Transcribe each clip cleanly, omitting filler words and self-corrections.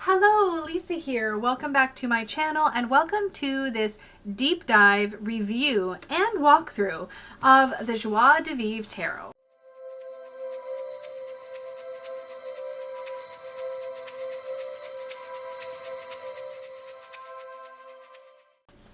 Hello, Lisa here. Welcome back to my channel and welcome to this deep dive review and walkthrough of the Joie de Vivre Tarot.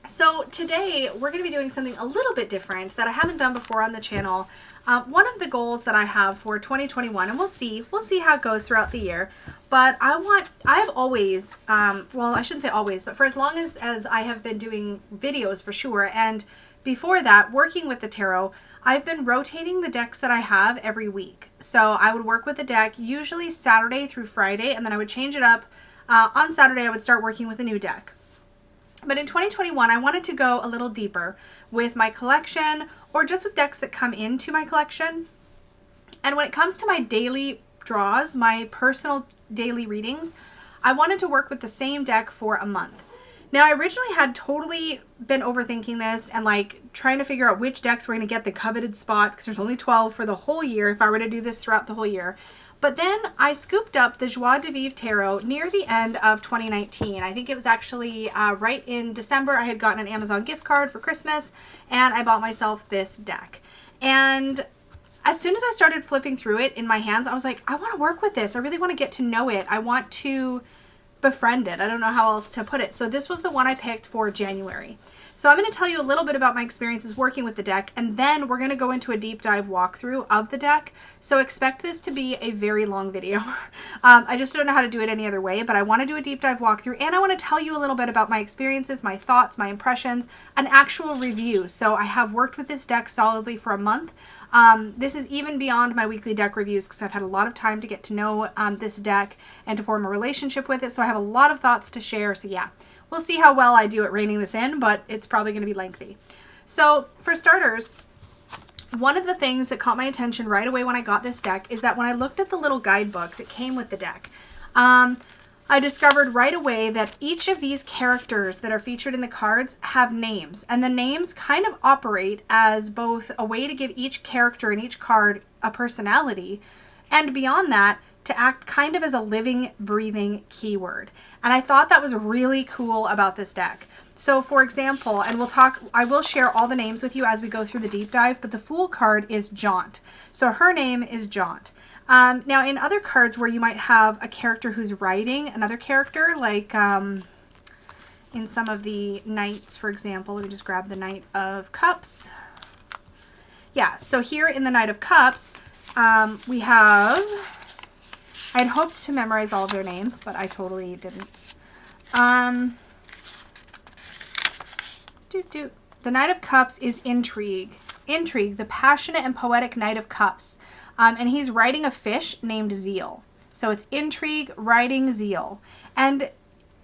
So today we're going to be doing something a little bit different that I haven't done before on the channel. One of the goals that I have for 2021, and we'll see how it goes throughout the year, but I've always, well, I shouldn't say always, but for as long as I have been doing videos for sure, and before that, working with the tarot, I've been rotating the decks that I have every week. So I would work with the deck usually Saturday through Friday, and then I would change it up. On Saturday, I would start working with a new deck. But in 2021, I wanted to go a little deeper with my collection or just with decks that come into my collection. And when it comes to my daily draws, my personal daily readings, I wanted to work with the same deck for a month. Now, I originally had totally been overthinking this and like trying to figure out which decks were going to get the coveted spot because there's only 12 for the whole year if I were to do this throughout the whole year. But then I scooped up the Joie de Vivre Tarot near the end of 2019. I think it was actually right in December. I had gotten an Amazon gift card for Christmas and I bought myself this deck. And as soon as I started flipping through it in my hands, I was like, I want to work with this. I really want to get to know it. I want to befriend it. I don't know how else to put it. So this was the one I picked for January. So I'm going to tell you a little bit about my experiences working with the deck, and then we're going to go into a deep dive walkthrough of the deck. So expect this to be a very long video. I just don't know how to do it any other way, but I want to do a deep dive walkthrough, and I want to tell you a little bit about my experiences, my thoughts, my impressions, an actual review. So I have worked with this deck solidly for a month. This is even beyond my weekly deck reviews because I've had a lot of time to get to know this deck and to form a relationship with it. So I have a lot of thoughts to share. So yeah, we'll see how well I do at reining this in, but it's probably going to be lengthy. So for starters, one of the things that caught my attention right away when I got this deck is that when I looked at the little guidebook that came with the deck, I discovered right away that each of these characters that are featured in the cards have names, and the names kind of operate as both a way to give each character in each card a personality, and beyond that, to act kind of as a living, breathing keyword. And I thought that was really cool about this deck. So for example, and I will share all the names with you as we go through the deep dive, but the Fool card is Jaunt. So her name is Jaunt. Now in other cards where you might have a character who's riding another character, like in some of the Knights, for example, let me just grab the Knight of Cups. Yeah, so here in the Knight of Cups, we have, I'd hoped to memorize all of their names, but I totally didn't. The Knight of Cups is Intrigue. Intrigue, the passionate and poetic Knight of Cups. And he's riding a fish named Zeal. So it's Intrigue, riding Zeal. And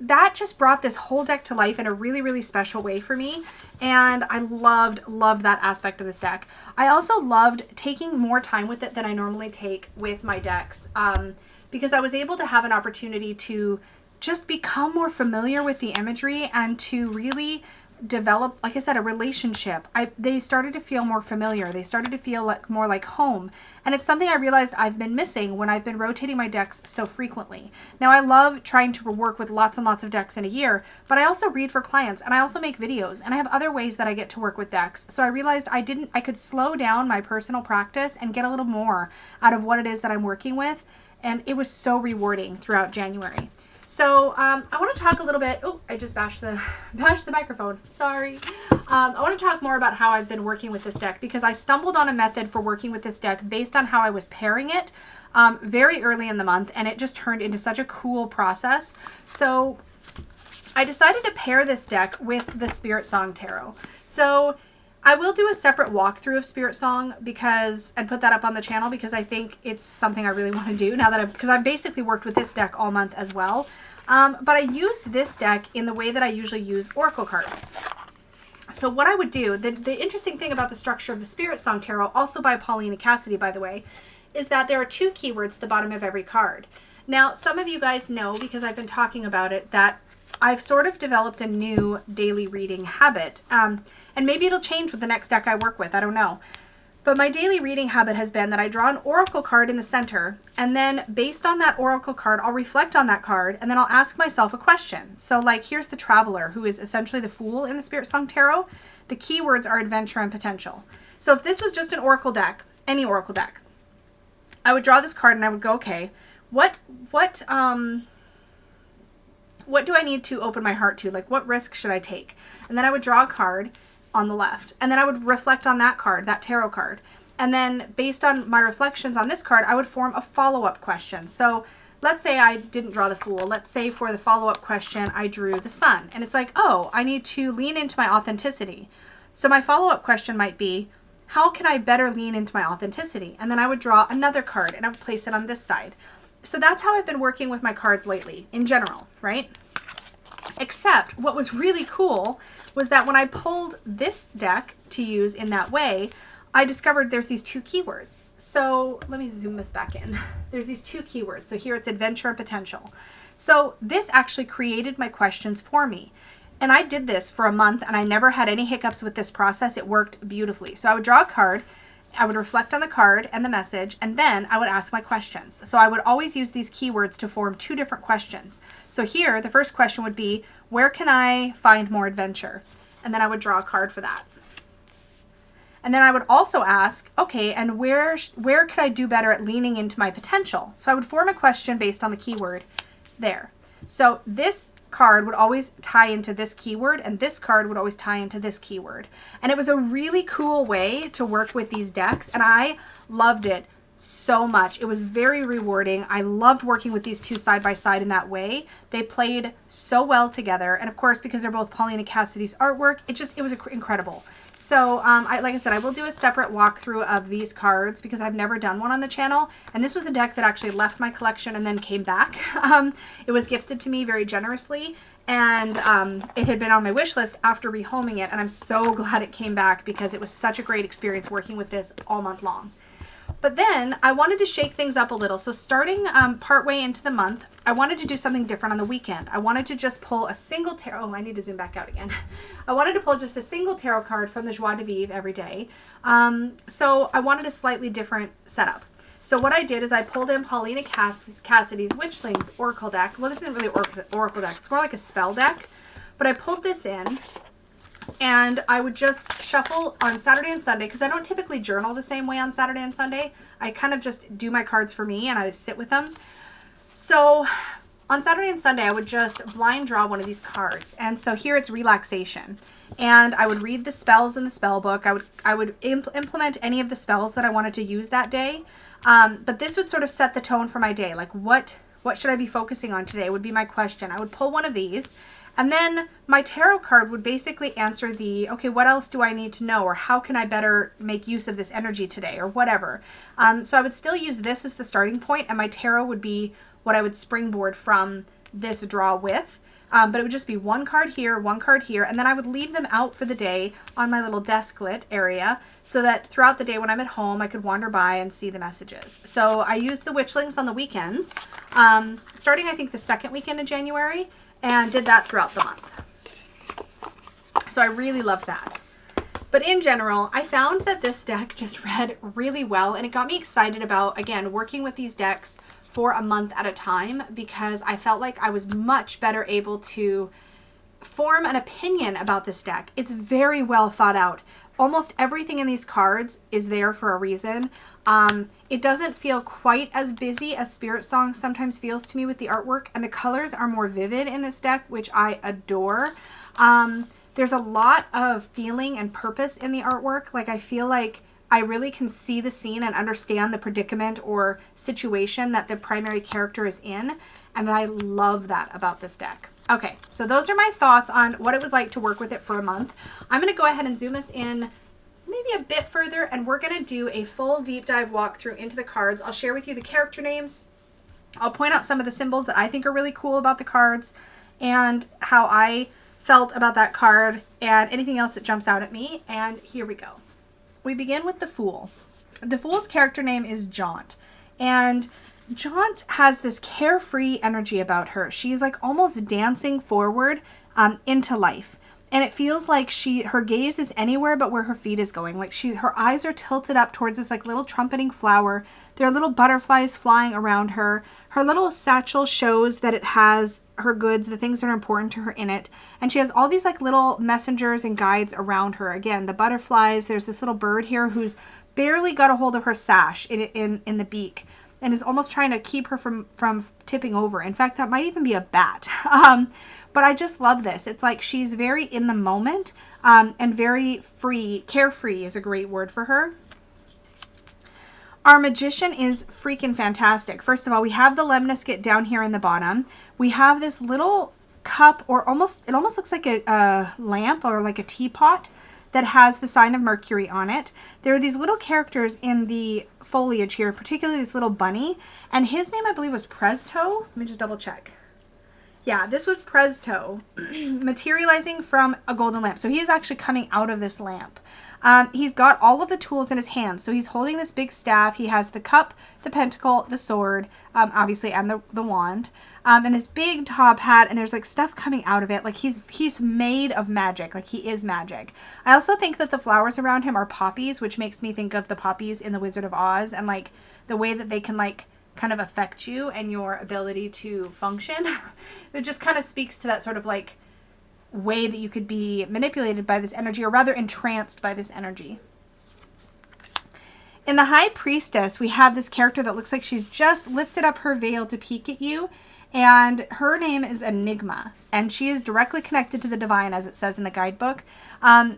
that just brought this whole deck to life in a really, really special way for me. And I loved that aspect of this deck. I also loved taking more time with it than I normally take with my decks. Because I was able to have an opportunity to just become more familiar with the imagery and to really develop, like I said, a relationship. They started to feel more familiar. They started to feel more like home. And it's something I realized I've been missing when I've been rotating my decks so frequently. Now, I love trying to work with lots and lots of decks in a year, but I also read for clients and I also make videos and I have other ways that I get to work with decks. So I realized I could slow down my personal practice and get a little more out of what it is that I'm working with. And it was so rewarding throughout January. So I want to talk a little bit, oh, I just bashed the microphone, sorry. I want to talk more about how I've been working with this deck because I stumbled on a method for working with this deck based on how I was pairing it very early in the month, and it just turned into such a cool process. So I decided to pair this deck with the Spirit Song Tarot. So I will do a separate walkthrough of Spirit Song and put that up on the channel because I think it's something I really want to do now that because I've basically worked with this deck all month as well. But I used this deck in the way that I usually use Oracle cards. So what I would do, the interesting thing about the structure of the Spirit Song Tarot, also by Paulina Cassidy, by the way, is that there are two keywords at the bottom of every card. Now, some of you guys know, because I've been talking about it, that I've sort of developed a new daily reading habit. And maybe it'll change with the next deck I work with. I don't know. But my daily reading habit has been that I draw an oracle card in the center, and then based on that oracle card, I'll reflect on that card, and then I'll ask myself a question. So like, here's the Traveler, who is essentially the Fool in the Spirit Song Tarot. The keywords are adventure and potential. So if this was just an oracle deck, any oracle deck, I would draw this card and I would go, okay, what do I need to open my heart to? Like, what risk should I take? And then I would draw a card on the left, and then I would reflect on that card, that tarot card. And then based on my reflections on this card, I would form a follow-up question. So let's say I didn't draw the Fool. Let's say for the follow-up question, I drew the Sun. And it's like, oh, I need to lean into my authenticity. So my follow-up question might be, how can I better lean into my authenticity? And then I would draw another card and I would place it on this side. So that's how I've been working with my cards lately, in general, right? Except what was really cool was that when I pulled this deck to use in that way, I discovered there's these two keywords. So let me zoom this back in. There's these two keywords. So here it's adventure and potential. So this actually created my questions for me. And I did this for a month and I never had any hiccups with this process. It worked beautifully. So I would draw a card, I would reflect on the card and the message, and then I would ask my questions. So I would always use these keywords to form two different questions. So here, the first question would be, where can I find more adventure? And then I would draw a card for that. And then I would also ask, okay, and where could I do better at leaning into my potential? So I would form a question based on the keyword there. So this card would always tie into this keyword, and this card would always tie into this keyword. And it was a really cool way to work with these decks, and I loved it so much. It was very rewarding. I loved working with these two side by side in that way. They played so well together, and of course, because they're both Paulina Cassidy's artwork, it was incredible. So like I said, I will do a separate walkthrough of these cards because I've never done one on the channel. And this was a deck that actually left my collection and then came back. It was gifted to me very generously, and it had been on my wish list after rehoming it. And I'm so glad it came back because it was such a great experience working with this all month long. But then I wanted to shake things up a little. So starting partway into the month, I wanted to do something different on the weekend. I wanted to just pull a single tarot. Oh, I need to zoom back out again. I wanted to pull just a single tarot card from the Joie de Vivre every day. So I wanted a slightly different setup. So what I did is I pulled in Paulina Cassidy's Witchlings Oracle deck. Well, this isn't really Oracle deck. It's more like a spell deck. But I pulled this in, and I would just shuffle on Saturday and Sunday because I don't typically journal the same way on Saturday and Sunday. I kind of just do my cards for me and I sit with them. So on Saturday and Sunday, I would just blind draw one of these cards. And so here it's relaxation. And I would read the spells in the spell book. I would implement any of the spells that I wanted to use that day. But this would sort of set the tone for my day. Like what should I be focusing on today would be my question. I would pull one of these. And then my tarot card would basically answer the, okay, what else do I need to know? Or how can I better make use of this energy today? Or whatever. So I would still use this as the starting point, and my tarot would be what I would springboard from this draw with. But it would just be one card here, and then I would leave them out for the day on my little desk-lit area so that throughout the day when I'm at home, I could wander by and see the messages. So I used the Witchlings on the weekends, starting I think the second weekend of January, and did that throughout the month. So I really loved that. But in general, I found that this deck just read really well, and it got me excited about, again, working with these decks for a month at a time because I felt like I was much better able to form an opinion about this deck. It's very well thought out. Almost everything in these cards is there for a reason. It doesn't feel quite as busy as Spirit Song sometimes feels to me with the artwork, and the colors are more vivid in this deck, which I adore. There's a lot of feeling and purpose in the artwork. Like, I feel like I really can see the scene and understand the predicament or situation that the primary character is in, and I love that about this deck. Okay, so those are my thoughts on what it was like to work with it for a month. I'm going to go ahead and zoom us in maybe a bit further, and we're going to do a full deep dive walkthrough into the cards. I'll share with you the character names. I'll point out some of the symbols that I think are really cool about the cards and how I felt about that card and anything else that jumps out at me. And here we go. We begin with the Fool. The Fool's character name is Jaunt, and Jaunt has this carefree energy about her. She's like almost dancing forward into life. And it feels like her gaze is anywhere but where her feet is going. Like her eyes are tilted up towards this like little trumpeting flower. There are little butterflies flying around her. Her little satchel shows that it has her goods, the things that are important to her in it. And she has all these like little messengers and guides around her. Again, the butterflies. There's this little bird here who's barely got a hold of her sash in the beak and is almost trying to keep her from tipping over. In fact, that might even be a bat. But I just love this. It's like she's very in the moment and very free. Carefree is a great word for her. Our magician is freaking fantastic. First of all, we have the lemniscate down here in the bottom. We have this little cup, or it almost looks like a lamp or like a teapot that has the sign of Mercury on it. There are these little characters in the foliage here, particularly this little bunny. And his name, I believe, was Presto. Let me just double check. Yeah, this was Presto, materializing from a golden lamp. So he is actually coming out of this lamp. He's got all of the tools in his hands. So he's holding this big staff. He has the cup, the pentacle, the sword, obviously, and the wand. And this big top hat, and there's like stuff coming out of it. Like he's made of magic. Like he is magic. I also think that the flowers around him are poppies, which makes me think of the poppies in The Wizard of Oz, and like the way that they can like kind of affect you and your ability to function. It just kind of speaks to that sort of like way that you could be manipulated by this energy, or rather entranced by this energy. In the High Priestess, we have this character that looks like she's just lifted up her veil to peek at you, and her name is Enigma, and she is directly connected to the divine, as it says in the guidebook.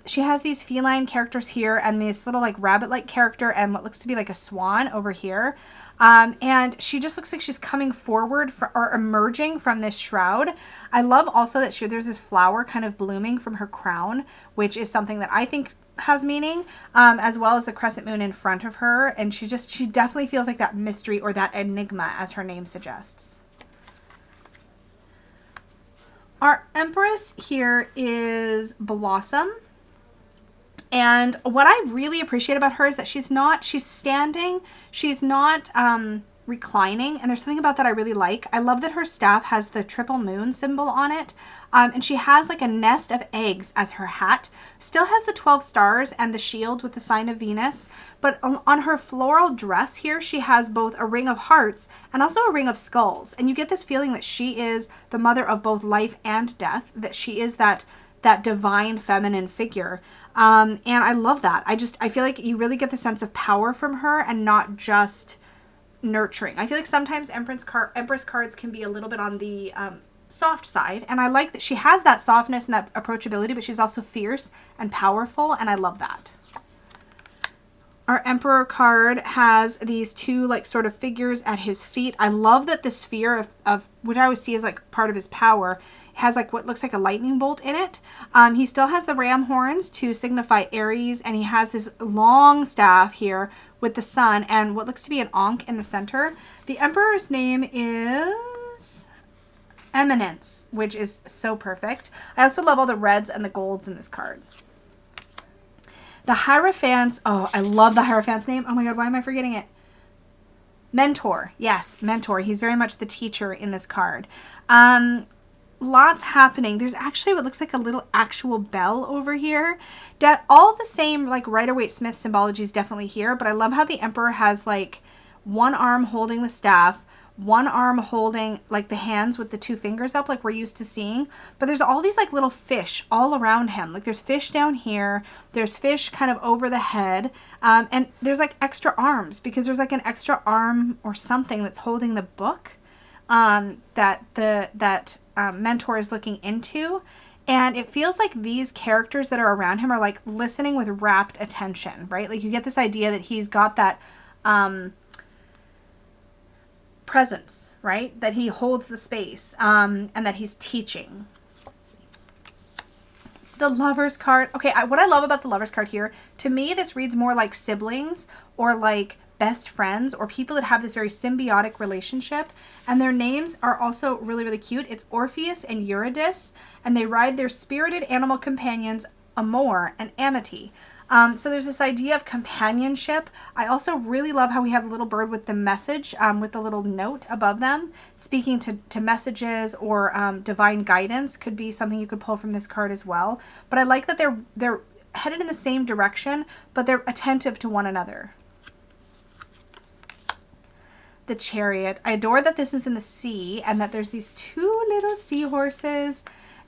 She has these feline characters here, and this little like rabbit-like character, and what looks to be like a swan over here. And she just looks like she's coming forward or emerging from this shroud. I love also that there's this flower kind of blooming from her crown, which is something that I think has meaning, as well as the crescent moon in front of her. And she definitely feels like that mystery, or that enigma, as her name suggests. Our Empress here is Blossom. And what I really appreciate about her is that she's standing, she's not reclining, and there's something about that I really like. I love that her staff has the triple moon symbol on it, and she has like a nest of eggs as her hat. Still has the 12 stars and the shield with the sign of Venus, but on her floral dress here, she has both a ring of hearts and also a ring of skulls, and you get this feeling that she is the mother of both life and death, that she is that divine feminine figure. And I love that. I feel like you really get the sense of power from her, and not just nurturing. I feel like sometimes Empress cards can be a little bit on the soft side, and I like that she has that softness and that approachability, but she's also fierce and powerful, and I love that. Our Emperor card has these two like sort of figures at his feet. I love that the sphere of which I always see as like part of his power has like what looks like a lightning bolt in it. He still has the ram horns to signify Aries, and he has this long staff here with the sun and what looks to be an ankh in the center. The Emperor's name is Eminence, which is so perfect. I also love all the reds and the golds in this card. The Hierophant's, oh, I love the Hierophant's name. Oh my god, why am I forgetting it? Mentor. Yes, Mentor. He's very much the teacher in this card. Lots happening. There's actually what looks like a little actual bell over here. All the same like Rider-Waite-Smith symbology is definitely here, but I love how the Emperor has like one arm holding the staff, one arm holding like the hands with the two fingers up like we're used to seeing, but there's all these like little fish all around him. Like there's fish down here, there's fish kind of over the head, and there's like extra arms because there's like an extra arm or something that's holding the book that Mentor is looking into, and it feels like these characters that are around him are like listening with rapt attention, right? Like you get this idea that he's got that presence, right? That he holds the space, and that he's teaching. The Lover's card. Okay, what I love about the Lover's card here, to me this reads more like siblings or like best friends or people that have this very symbiotic relationship, and their names are also really, really cute. It's Orpheus and Eurydice, and they ride their spirited animal companions Amor and Amity. So there's this idea of companionship. I also really love how we have the little bird with the message, with the little note above them, speaking to messages or divine guidance could be something you could pull from this card as well. But I like that they're headed in the same direction, but they're attentive to one another. The Chariot. I adore that this is in the sea and that there's these 2 little seahorses.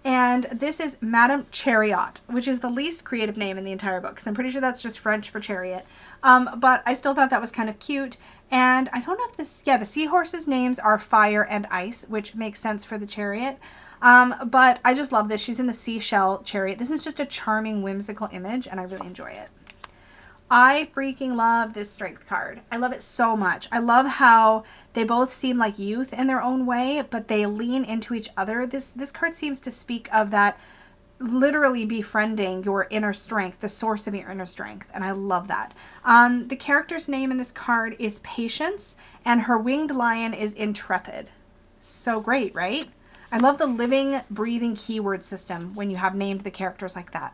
And this is Madame Chariot, which is the least creative name in the entire book, because I'm pretty sure that's just French for chariot. But I still thought that was kind of cute. And I don't know if this, yeah, the seahorses' names are Fire and Ice, which makes sense for the chariot. But I just love this. She's in the seashell chariot. This is just a charming, whimsical image, and I really enjoy it. I freaking love this strength card. I love it so much. I love how they both seem like youth in their own way, but they lean into each other. This card seems to speak of that literally befriending your inner strength, the source of your inner strength, and I love that. The character's name in this card is Patience, and her winged lion is Intrepid. So great, right? I love the living, breathing keyword system when you have named the characters like that.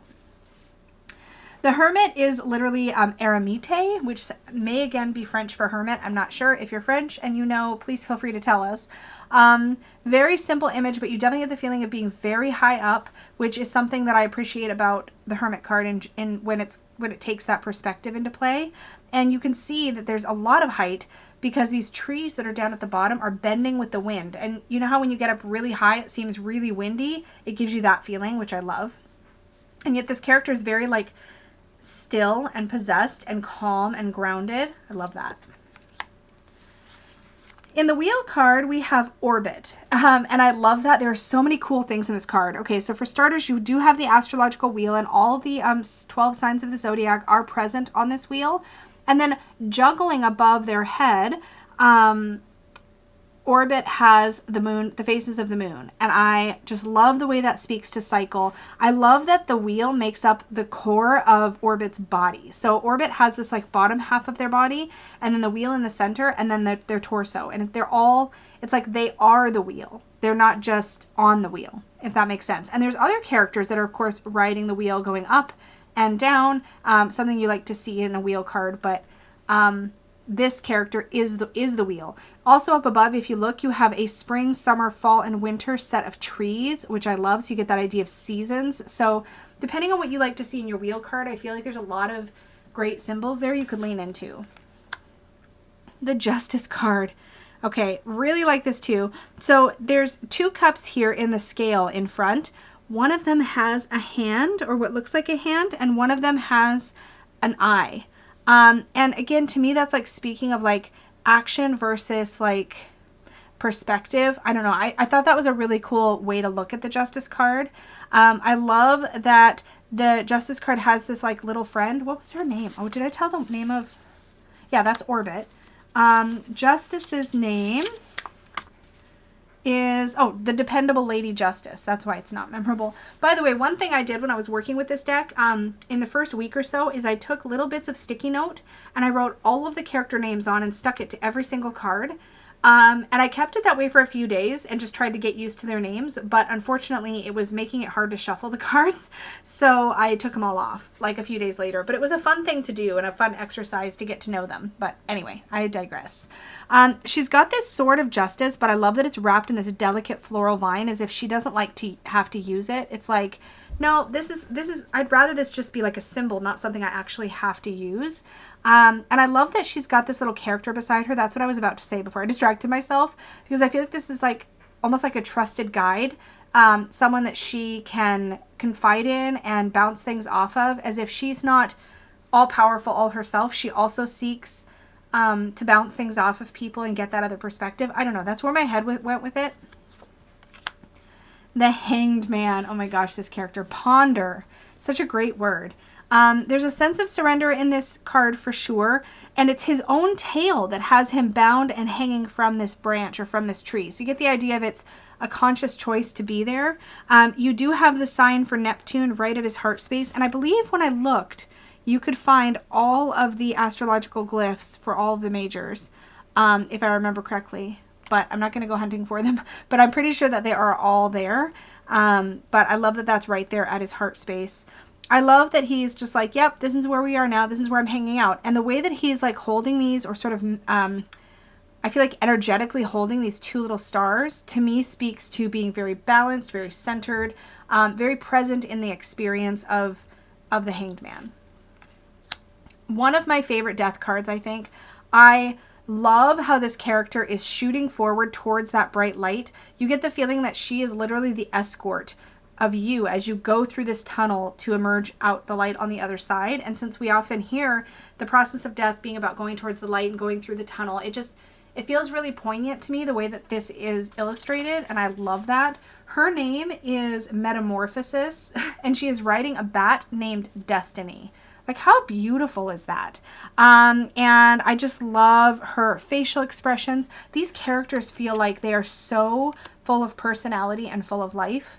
The Hermit is literally eremite, which may again be French for hermit. I'm not sure. If you're French and you know, please feel free to tell us. Very simple image, but you definitely get the feeling of being very high up, which is something that I appreciate about the Hermit card when it takes that perspective into play. And you can see that there's a lot of height because these trees that are down at the bottom are bending with the wind. And you know how when you get up really high, it seems really windy? It gives you that feeling, which I love. And yet this character is very like still and possessed and calm and grounded. I love that. In the wheel card, we have Orbit. And I love that there are so many cool things in this card. Okay, so for starters, you do have the astrological wheel, and all of the 12 signs of the zodiac are present on this wheel. And then juggling above their head, Orbit has the moon, the phases of the moon. And I just love the way that speaks to cycle. I love that the wheel makes up the core of Orbit's body. So Orbit has this like bottom half of their body, and then the wheel in the center, and then their torso. And they're all, it's like they are the wheel. They're not just on the wheel, if that makes sense. And there's other characters that are, of course, riding the wheel going up and down, something you like to see in a wheel card, but this character is the wheel. Also up above, if you look, you have a spring, summer, fall, and winter set of trees, which I love. So you get that idea of seasons. So depending on what you like to see in your wheel card, I feel like there's a lot of great symbols there you could lean into. The Justice card. Okay, really like this too. So there's 2 cups here in the scale in front. One of them has a hand, or what looks like a hand, and one of them has an eye. And again, to me, that's like speaking of like action versus like perspective. I don't know. I thought that was a really cool way to look at the Justice card. I love that the Justice card has this like little friend. What was her name? Oh, did I tell the name of? Yeah, that's Orbit. Justice's name is, oh, the Dependable Lady Justice. That's why it's not memorable. By the way, one thing I did when I was working with this deck in the first week or so is I took little bits of sticky note and I wrote all of the character names on and stuck it to every single card. And I kept it that way for a few days and just tried to get used to their names. But unfortunately, it was making it hard to shuffle the cards. So I took them all off like a few days later. But it was a fun thing to do and a fun exercise to get to know them. But anyway, I digress. She's got this sword of justice, but I love that it's wrapped in this delicate floral vine as if she doesn't like to have to use it. It's like, no, this is, I'd rather this just be like a symbol, not something I actually have to use. And I love that she's got this little character beside her. That's what I was about to say before I distracted myself, because I feel like this is like almost like a trusted guide, someone that she can confide in and bounce things off of, as if she's not all powerful all herself. She also seeks to bounce things off of people and get that other perspective. I don't know. That's where my head went with it. The Hanged Man. Oh my gosh, this character. Ponder. Such a great word. There's a sense of surrender in this card for sure, and it's his own tail that has him bound and hanging from this branch or from this tree. So you get the idea of it's a conscious choice to be there. You do have the sign for Neptune right at his heart space, and I believe when I looked, you could find all of the astrological glyphs for all of the majors, if I remember correctly. But I'm not going to go hunting for them, but I'm pretty sure that they are all there. But I love that that's right there at his heart space. I love that he's just like, yep, this is where we are now. This is where I'm hanging out. And the way that he's like holding these, or sort of, I feel like energetically holding these two little stars, to me speaks to being very balanced, very centered, very present in the experience of the Hanged Man. One of my favorite death cards, I think. I love how this character is shooting forward towards that bright light. You get the feeling that she is literally the escort of you as you go through this tunnel to emerge out the light on the other side. And since we often hear the process of death being about going towards the light and going through the tunnel, it feels really poignant to me the way that this is illustrated, and I love that. Her name is Metamorphosis, and she is riding a bat named Destiny. Like, how beautiful is that? And I just love her facial expressions. These characters feel like they are so full of personality and full of life.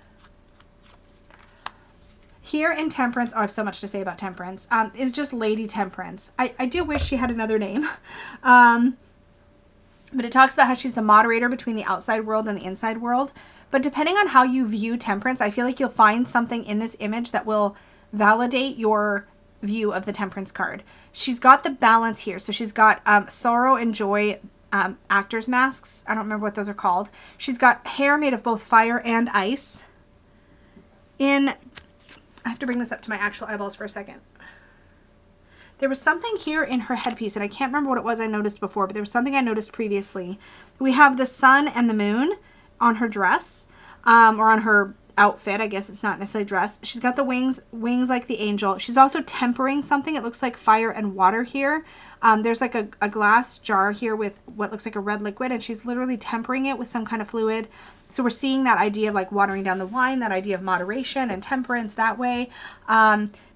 Here in Temperance, I have so much to say about Temperance, is just Lady Temperance. I do wish she had another name. But it talks about how she's the moderator between the outside world and the inside world. But depending on how you view Temperance, I feel like you'll find something in this image that will validate your view of the Temperance card. She's got the balance here. So she's got sorrow and joy actors masks. I don't remember what those are called. She's got hair made of both fire and ice. I have to bring this up to my actual eyeballs for a second. There was something here in her headpiece, and I can't remember what it was I noticed before, but there was something I noticed previously. We have the sun and the moon on her dress, or on her outfit. I guess it's not necessarily dress. She's got the wings like the angel. She's also tempering something. It looks like fire and water here. There's like a glass jar here with what looks like a red liquid, and she's literally tempering it with some kind of fluid. So we're seeing that idea of like watering down the wine, that idea of moderation and temperance that way.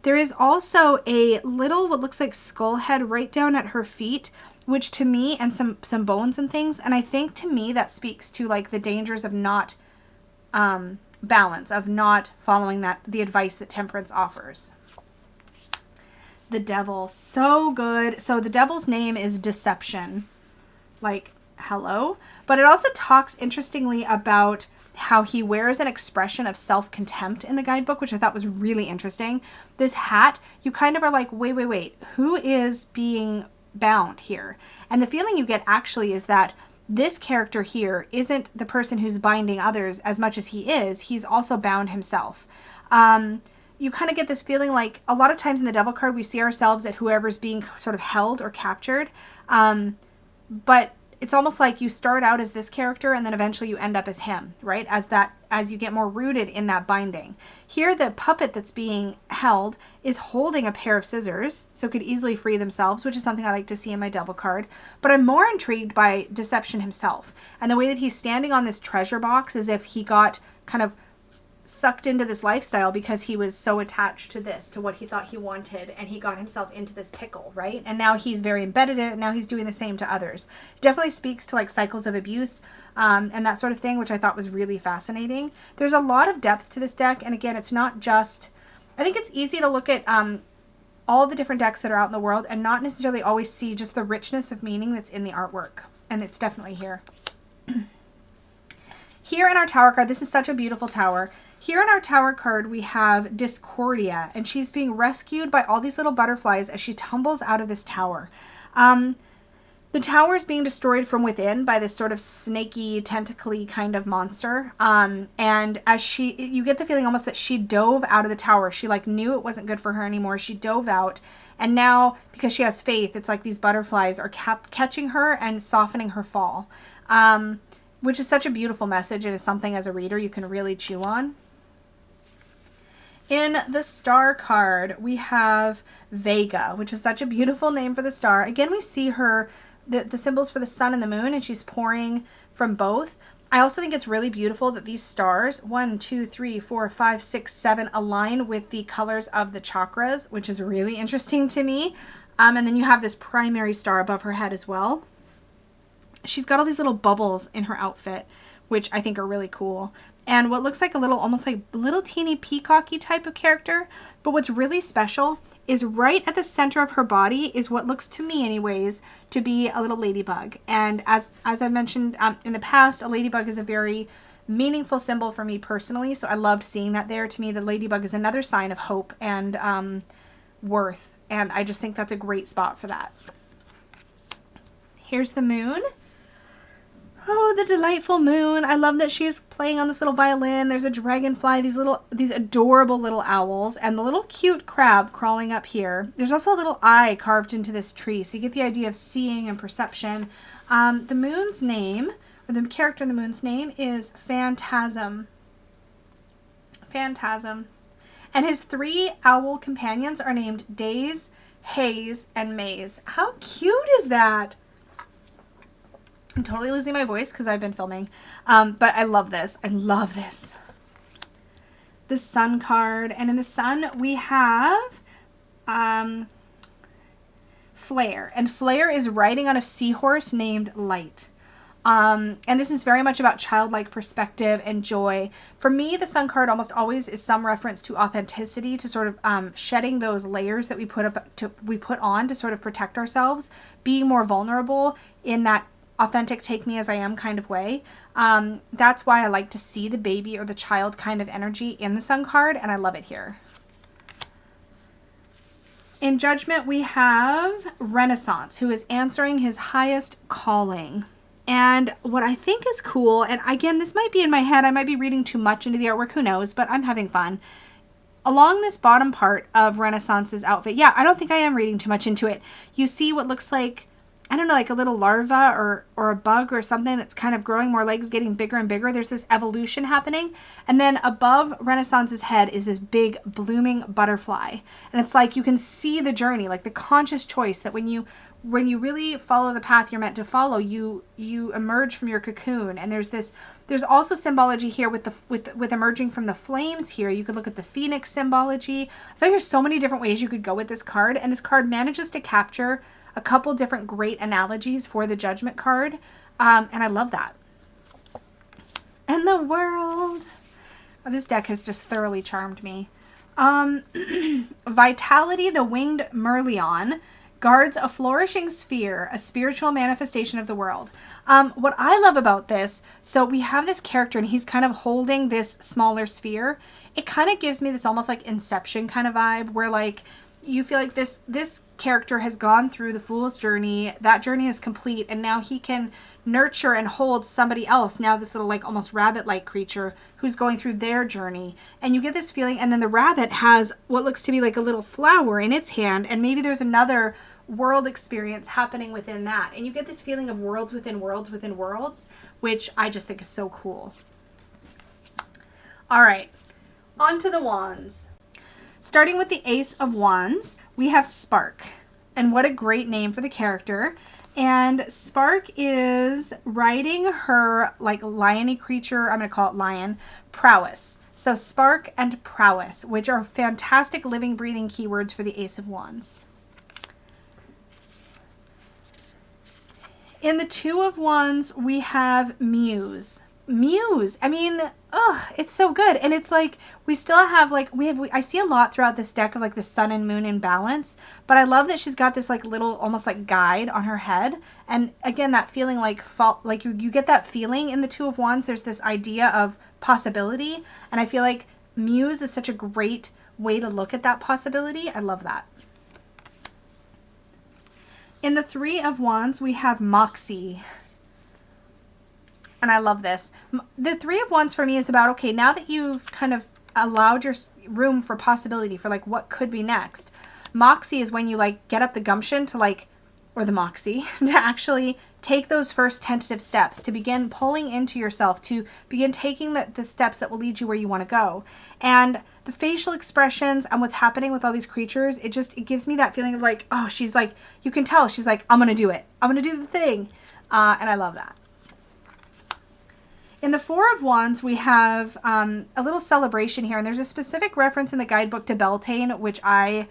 There is also a little, what looks like skull head right down at her feet, which to me, and some bones and things. And I think to me that speaks to like the dangers of not balance, of not following the advice that Temperance offers. The devil, so good. So the devil's name is Deception. Like, hello. But it also talks interestingly about how he wears an expression of self-contempt in the guidebook, which I thought was really interesting. This hat, you kind of are like, wait, who is being bound here? And the feeling you get actually is that this character here isn't the person who's binding others as much as he is. He's also bound himself. You kind of get this feeling like a lot of times in the devil card, we see ourselves at whoever's being sort of held or captured. But it's almost like you start out as this character and then eventually you end up as him, right? As you get more rooted in that binding. Here, the puppet that's being held is holding a pair of scissors, so could easily free themselves, which is something I like to see in my devil card. But I'm more intrigued by Deception himself and the way that he's standing on this treasure box as if he got kind of sucked into this lifestyle because he was so attached to this, to what he thought he wanted, and he got himself into this pickle, right? And now he's very embedded in it, and now he's doing the same to others. It definitely speaks to like cycles of abuse and that sort of thing, which I thought was really fascinating. There's a lot of depth to this deck, and again, it's not just, I think it's easy to look at all the different decks that are out in the world and not necessarily always see just the richness of meaning that's in the artwork, and it's definitely here. Here in our tower card, this is such a beautiful tower. Here in our tower card, we have Discordia, and she's being rescued by all these little butterflies as she tumbles out of this tower. The tower is being destroyed from within by this sort of snaky, tentacly kind of monster. And as you get the feeling almost that she dove out of the tower. She like knew it wasn't good for her anymore. She dove out. And now, because she has faith, it's like these butterflies are catching her and softening her fall. Which is such a beautiful message. It is something as a reader you can really chew on. In the star card, we have Vega, which is such a beautiful name for the star. Again, we see her, the symbols for the sun and the moon, and she's pouring from both. I also think it's really beautiful that these stars, 1, 2, 3, 4, 5, 6, 7, align with the colors of the chakras, which is really interesting to me. And then you have this primary star above her head as well. She's got all these little bubbles in her outfit, which I think are really cool. And what looks like a little, almost like little teeny peacocky type of character. But what's really special is right at the center of her body is what looks to me anyways to be a little ladybug. And as I've mentioned in the past, a ladybug is a very meaningful symbol for me personally. So I loved seeing that there. To me, the ladybug is another sign of hope and worth. And I just think that's a great spot for that. Here's the moon. Oh, the delightful moon. I love that she's playing on this little violin. There's a dragonfly, these adorable little owls, and the little cute crab crawling up here. There's also a little eye carved into this tree, so you get the idea of seeing and perception. The moon's name, or the character in the moon's name, is Phantasm. Phantasm. And his 3 owl companions are named Days, Haze, and Maze. How cute is that? I'm totally losing my voice because I've been filming. But I love this. I love this. The sun card. And in the sun, we have Flare. And Flare is riding on a seahorse named Light. And this is very much about childlike perspective and joy. For me, the sun card almost always is some reference to authenticity, to sort of shedding those layers that we put on to sort of protect ourselves, being more vulnerable in that authentic take me as I am kind of way. That's why I like to see the baby or the child kind of energy in the sun card, and I love it here. In Judgment, we have Renaissance, who is answering his highest calling. And what I think is cool, and again, this might be in my head, I might be reading too much into the artwork, who knows, but I'm having fun. Along this bottom part of Renaissance's outfit, yeah, I don't think I am reading too much into it. You see what looks like, I don't know, like a little larva or a bug or something that's kind of growing more legs, getting bigger and bigger. There's this evolution happening. And then above Renaissance's head is this big blooming butterfly. And it's like you can see the journey, like the conscious choice that when you really follow the path you're meant to follow, you emerge from your cocoon. And there's also symbology here with emerging from the flames here. You could look at the phoenix symbology. I think there's so many different ways you could go with this card. And this card manages to capture a couple different great analogies for the Judgment card. And I love that. And the World. Oh, this deck has just thoroughly charmed me. Vitality, the winged Merlion, guards a flourishing sphere, a spiritual manifestation of the world. What I love about this, so we have this character and he's kind of holding this smaller sphere. It kind of gives me this almost like Inception kind of vibe, where like you feel like this character has gone through the fool's journey. That journey is complete, and now he can nurture and hold somebody else, now this little like almost rabbit-like creature who's going through their journey. And you get this feeling, and then the rabbit has what looks to be like a little flower in its hand, and maybe there's another world experience happening within that. And you get this feeling of worlds within worlds within worlds, which I just think is so cool. All right, on to the wands. Starting with the Ace of Wands, we have Spark. And what a great name for the character. And Spark is riding her like lion-y creature, I'm going to call it lion, prowess. So Spark and prowess, which are fantastic living, breathing keywords for the Ace of Wands. In the Two of Wands, we have Muse. Muse. I mean, it's so good. And it's like we still have like I see a lot throughout this deck of like the sun and moon in balance, but I love that she's got this like little almost like guide on her head. And again, that feeling like you get that feeling in the Two of Wands. There's this idea of possibility, and I feel like Muse is such a great way to look at that possibility. I love that. In the Three of Wands, we have Moxie. And I love this. The Three of Wands for me is about, okay, now that you've kind of allowed your room for possibility for like what could be next, Moxie is when you like get up the gumption to like, or the moxie, to actually take those first tentative steps, to begin pulling into yourself, to begin taking the steps that will lead you where you want to go. And the facial expressions and what's happening with all these creatures, it gives me that feeling of like, oh, she's like, you can tell, she's like, I'm going to do it. I'm going to do the thing. And I love that. In the Four of Wands, we have a little celebration here, and there's a specific reference in the guidebook to Beltane, which I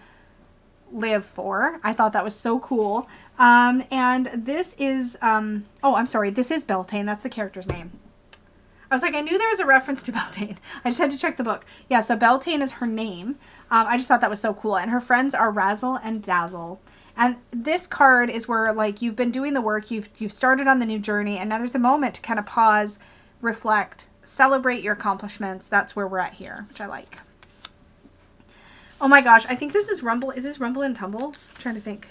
live for. I thought that was so cool. And this is, this is Beltane. That's the character's name. I was like, I knew there was a reference to Beltane. I just had to check the book. Yeah, so Beltane is her name. I just thought that was so cool. And her friends are Razzle and Dazzle. And this card is where, like, you've been doing the work, you've started on the new journey, and now there's a moment to kind of pause, reflect, celebrate your accomplishments. That's where we're at here, which I like. Oh my gosh, I think this is Rumble. Is this Rumble and Tumble? I'm trying to think.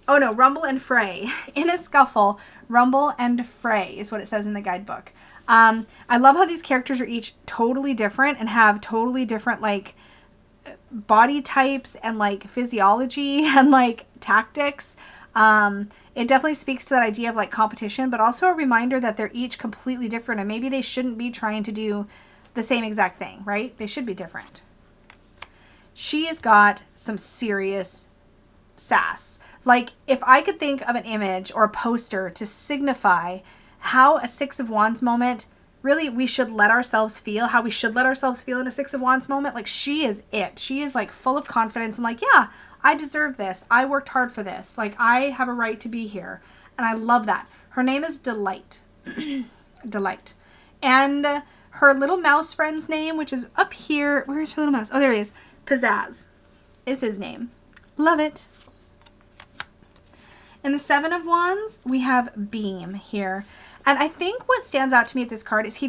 Oh no, Rumble and Fray. In a scuffle, Rumble and Fray is what it says in the guidebook. I love how these characters are each totally different and have totally different like body types and like physiology and like tactics. It definitely speaks to that idea of like competition, but also a reminder that they're each completely different and maybe they shouldn't be trying to do the same exact thing, right? They should be different. She has got some serious sass. Like, if I could think of an image or a poster to signify how a Six of Wands moment, really, we should let ourselves feel, how we should let ourselves feel in a Six of Wands moment, like, she is it. She is, like, full of confidence and like, yeah, I deserve this. I worked hard for this. Like, I have a right to be here. And I love that. Her name is Delight. Delight. And her little mouse friend's name, which is up here. Where's her little mouse? Oh, there he is. Pizzazz is his name. Love it. In the Seven of Wands, we have Beam here. And I think what stands out to me at this card is he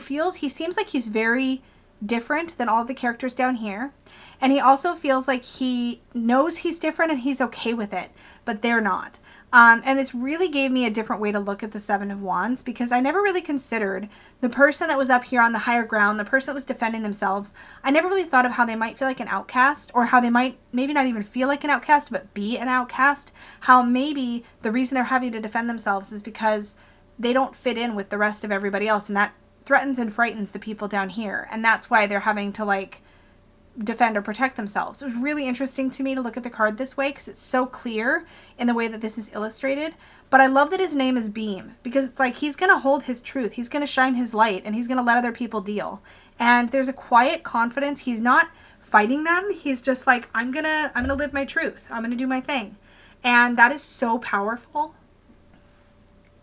seems like he's very different than all the characters down here. And he also feels like he knows he's different and he's okay with it, but they're not. And this really gave me a different way to look at the Seven of Wands, because I never really considered the person that was up here on the higher ground, the person that was defending themselves. I never really thought of how they might feel like an outcast, or how they might maybe not even feel like an outcast, but be an outcast. How maybe the reason they're having to defend themselves is because they don't fit in with the rest of everybody else, and that threatens and frightens the people down here. And that's why they're having to like defend or protect themselves. It was really interesting to me to look at the card this way because it's so clear in the way that this is illustrated. But I love that his name is Beam, because it's like he's going to hold his truth. He's going to shine his light and he's going to let other people deal. And there's a quiet confidence. He's not fighting them. He's just like, I'm going to live my truth. I'm going to do my thing. And that is so powerful.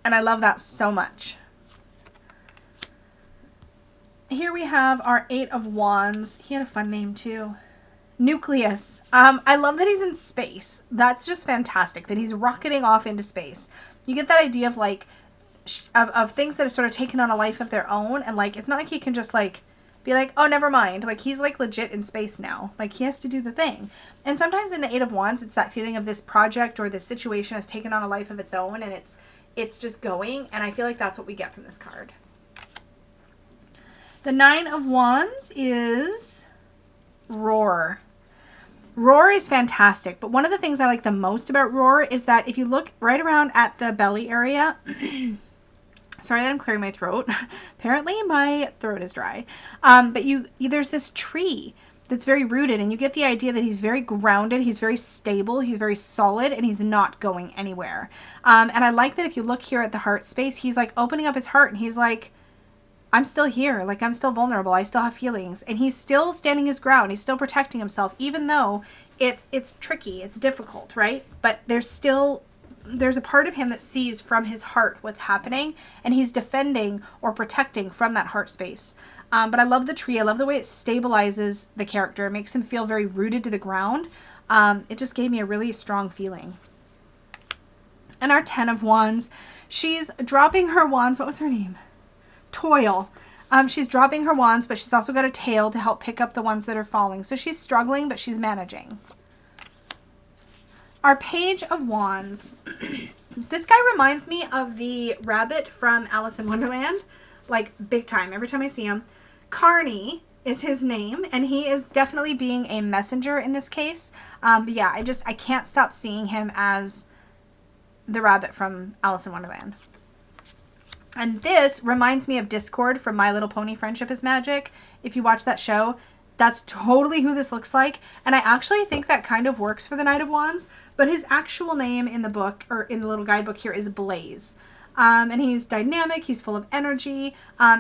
And I love that so much. Here we have our Eight of Wands. He had a fun name too. Nucleus. I love that he's in space. That's just fantastic that he's rocketing off into space. You get that idea of like, of things that have sort of taken on a life of their own. And like, it's not like he can just like be like, oh, never mind. Like he's like legit in space now. Like he has to do the thing. And sometimes in the Eight of Wands, it's that feeling of this project or this situation has taken on a life of its own and it's just going. And I feel like that's what we get from this card. The Nine of Wands is Roar. Roar is fantastic, but one of the things I like the most about Roar is that if you look right around at the belly area, sorry that I'm clearing my throat. Apparently my throat is dry. But there's this tree that's very rooted, and you get the idea that he's very grounded, he's very stable, he's very solid, and he's not going anywhere. And I like that if you look here at the heart space, he's like opening up his heart and he's like, I'm still here. Like, I'm still vulnerable. I still have feelings. And he's still standing his ground. He's still protecting himself, even though it's tricky. It's difficult, right? But there's a part of him that sees from his heart what's happening, and he's defending or protecting from that heart space. But I love the tree. I love the way it stabilizes the character. It makes him feel very rooted to the ground. It just gave me a really strong feeling. And our Ten of Wands, she's dropping her wands. What was her name? Toil. She's dropping her wands, but she's also got a tail to help pick up the ones that are falling. So she's struggling, but she's managing. Our Page of Wands. This guy reminds me of the rabbit from Alice in Wonderland, like big time. Every time I see him. Carney is his name, and he is definitely being a messenger in this case. But yeah, I can't stop seeing him as the rabbit from Alice in Wonderland. And this reminds me of Discord from My Little Pony Friendship is Magic. If you watch that show, that's totally who this looks like. And I actually think that kind of works for the Knight of Wands. But his actual name in the book, or in the little guidebook here, is Blaze. And he's dynamic. He's full of energy.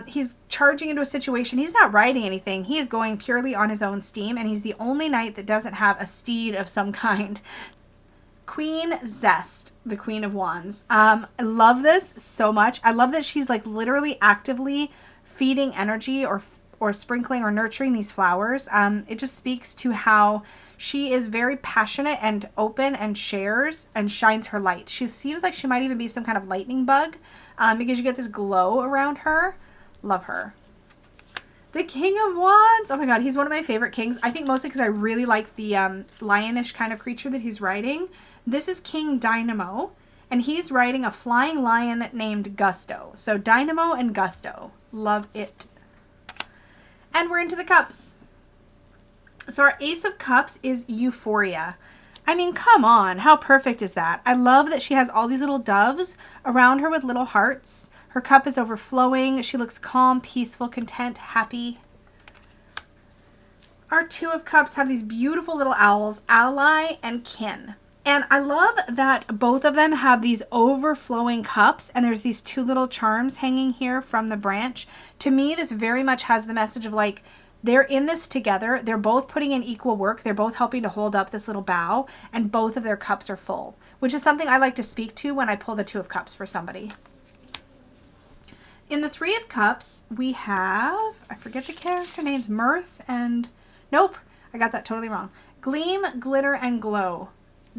He's charging into a situation. He's not riding anything. He is going purely on his own steam. And he's the only knight that doesn't have a steed of some kind. Queen Zest, the Queen of Wands. I love this so much. I love that she's like literally actively feeding energy or sprinkling or nurturing these flowers. It just speaks to how she is very passionate and open and shares and shines her light. She seems like she might even be some kind of lightning bug because you get this glow around her. Love her. The King of Wands. Oh my god, he's one of my favorite kings. I think mostly because I really like the lionish kind of creature that he's riding. This is King Dynamo, and he's riding a flying lion named Gusto. So Dynamo and Gusto. Love it. And we're into the cups. So our Ace of Cups is Euphoria. I mean, come on. How perfect is that? I love that she has all these little doves around her with little hearts. Her cup is overflowing. She looks calm, peaceful, content, happy. Our Two of Cups have these beautiful little owls, Ally and Kin. And I love that both of them have these overflowing cups, and there's these two little charms hanging here from the branch. To me, this very much has the message of like, they're in this together. They're both putting in equal work. They're both helping to hold up this little bough, and both of their cups are full, which is something I like to speak to when I pull the Two of Cups for somebody. In the Three of Cups, we have, I forget the character names, Mirth and, nope, I got that totally wrong. Gleam, Glitter, and Glow.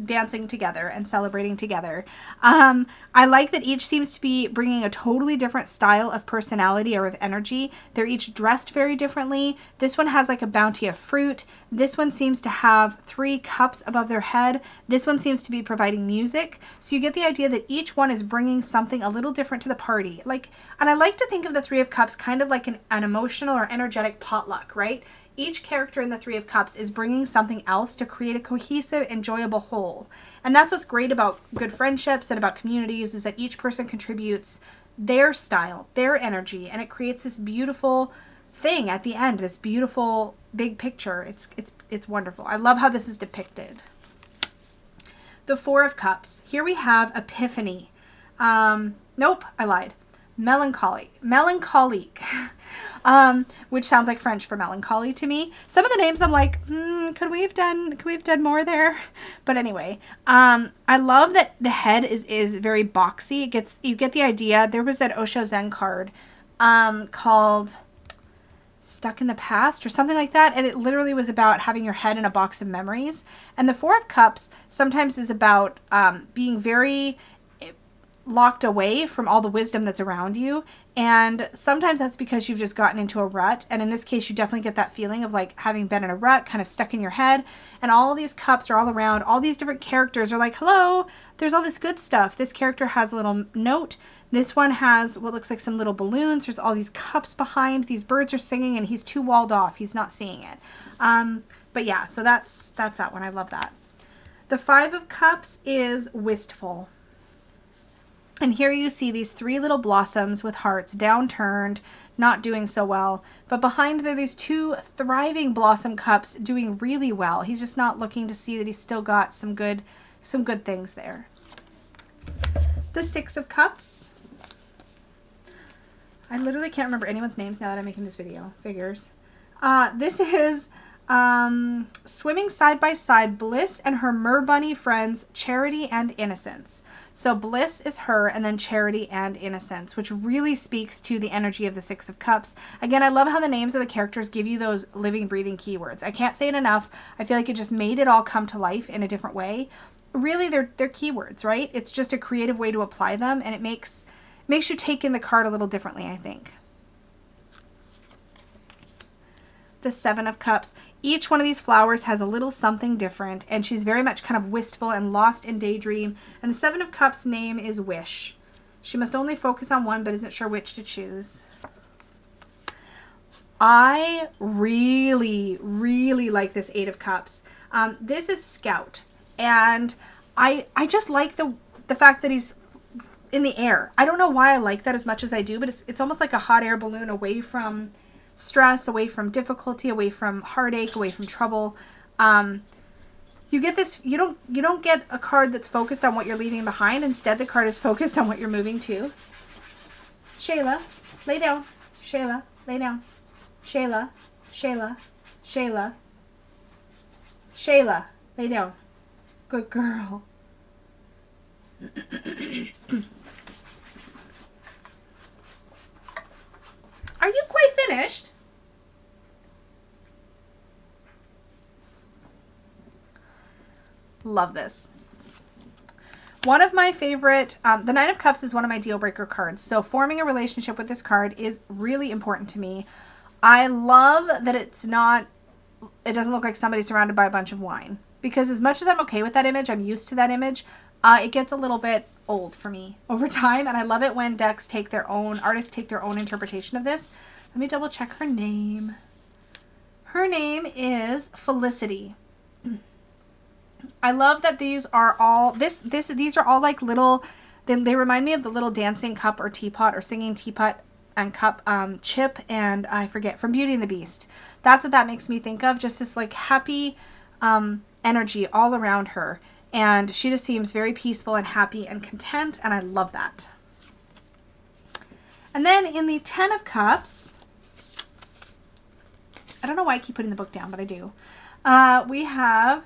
Dancing together and celebrating together. I like that each seems to be bringing a totally different style of personality or of energy. They're each dressed very differently. This one has like a bounty of fruit. This one seems to have 3 cups above their head. This one seems to be providing music. So you get the idea that each one is bringing something a little different to the party. And I like to think of the Three of Cups kind of like an emotional or energetic potluck, right? Each character in the Three of Cups is bringing something else to create a cohesive, enjoyable whole. And that's what's great about good friendships and about communities, is that each person contributes their style, their energy, and it creates this beautiful thing at the end, this beautiful big picture. It's wonderful. I love how this is depicted. The Four of Cups. Here we have Epiphany. Nope, I lied. Melancholique. Which sounds like French for melancholy to me. Some of the names I'm like, could we have done more there? But anyway, I love that the head is very boxy. You get the idea. There was an Osho Zen card called Stuck in the Past or something like that, and it literally was about having your head in a box of memories. And the Four of Cups sometimes is about being very locked away from all the wisdom that's around you, and sometimes that's because you've just gotten into a rut, and in this case you definitely get that feeling of like having been in a rut, kind of stuck in your head, and all these cups are all around. All these different characters are like, hello, there's all this good stuff. This character has a little note. This one has what looks like some little balloons. There's all these cups behind. These birds are singing, and he's too walled off. He's not seeing it. But yeah, so that's that one. I love that. The Five of Cups is Wistful. And here you see these 3 little blossoms with hearts, downturned, not doing so well. But behind there, these 2 thriving blossom cups doing really well. He's just not looking to see that he's still got some good things there. The Six of Cups. I literally can't remember anyone's names now that I'm making this video. Figures. This is swimming side by side, Bliss and her mer-bunny friends, Charity and Innocence. So Bliss is her, and then Charity and Innocence, which really speaks to the energy of the Six of Cups. Again, I love how the names of the characters give you those living, breathing keywords. I can't say it enough. I feel like it just made it all come to life in a different way. Really, they're keywords, right? It's just a creative way to apply them, and it makes you take in the card a little differently, I think. The Seven of Cups. Each one of these flowers has a little something different, and she's very much kind of wistful and lost in daydream. And the Seven of Cups' name is Wish. She must only focus on one, but isn't sure which to choose. I really, really like this Eight of Cups. This is Scout, and I just like the fact that he's in the air. I don't know why I like that as much as I do, but it's almost like a hot air balloon away from stress, away from difficulty, away from heartache, away from trouble. You get this, you don't get a card that's focused on what you're leaving behind. Instead, the card is focused on what you're moving to. Shayla, lay down. Shayla, lay down. Shayla, Shayla, Shayla. Shayla, lay down. Good girl. Are you quite finished? Love this. One of my favorite, the Nine of Cups is one of my deal breaker cards. So forming a relationship with this card is really important to me. I love that it doesn't look like somebody surrounded by a bunch of wine. Because as much as I'm okay with that image, I'm used to that image, it gets a little bit old for me over time. And I love it when artists take their own interpretation of this. Let me double check her name. Her name is Felicity. I love that these are all, these are all like little, they remind me of the little dancing cup or teapot or singing teapot and cup, Chip and I forget, from Beauty and the Beast. That's what that makes me think of, just this like happy energy all around her. And she just seems very peaceful and happy and content, and I love that. And then in the Ten of Cups, I don't know why I keep putting the book down, but I do. We have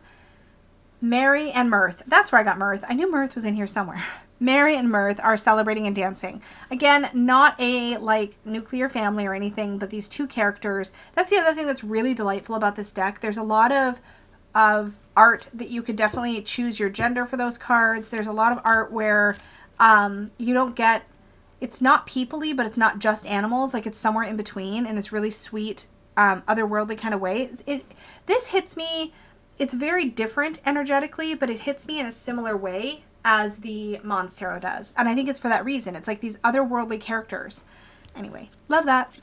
Mary and Mirth. That's where I got Mirth. I knew Mirth was in here somewhere. Mary and Mirth are celebrating and dancing. Again, not a like nuclear family or anything, but these two characters. That's the other thing that's really delightful about this deck. There's a lot of art that you could definitely choose your gender for those cards. There's a lot of art where you don't get, it's not people-y, but it's not just animals. Like it's somewhere in between in this really sweet, otherworldly kind of way. This hits me. It's very different energetically, but it hits me in a similar way as the Mons Tarot does. And I think it's for that reason. It's like these otherworldly characters. Anyway, love that.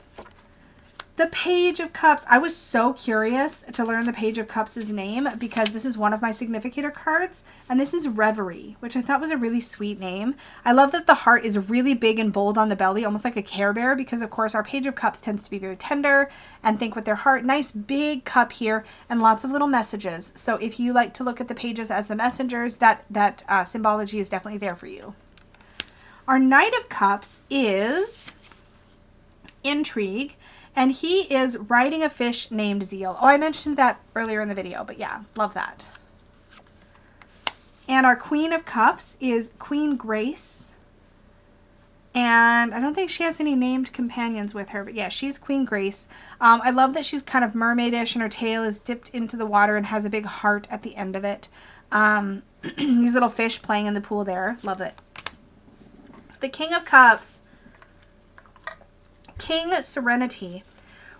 The Page of Cups. I was so curious to learn the Page of Cups' name because this is one of my significator cards. And this is Reverie, which I thought was a really sweet name. I love that the heart is really big and bold on the belly, almost like a Care Bear, because of course our Page of Cups tends to be very tender and think with their heart. Nice big cup here and lots of little messages. So if you like to look at the pages as the messengers, that symbology is definitely there for you. Our Knight of Cups is Intrigue. And he is riding a fish named Zeal. Oh, I mentioned that earlier in the video, but yeah, love that. And our Queen of Cups is Queen Grace. And I don't think she has any named companions with her, but yeah, she's Queen Grace. I love that she's kind of mermaidish and her tail is dipped into the water and has a big heart at the end of it. These little fish playing in the pool there. Love it. The King of Cups. King Serenity.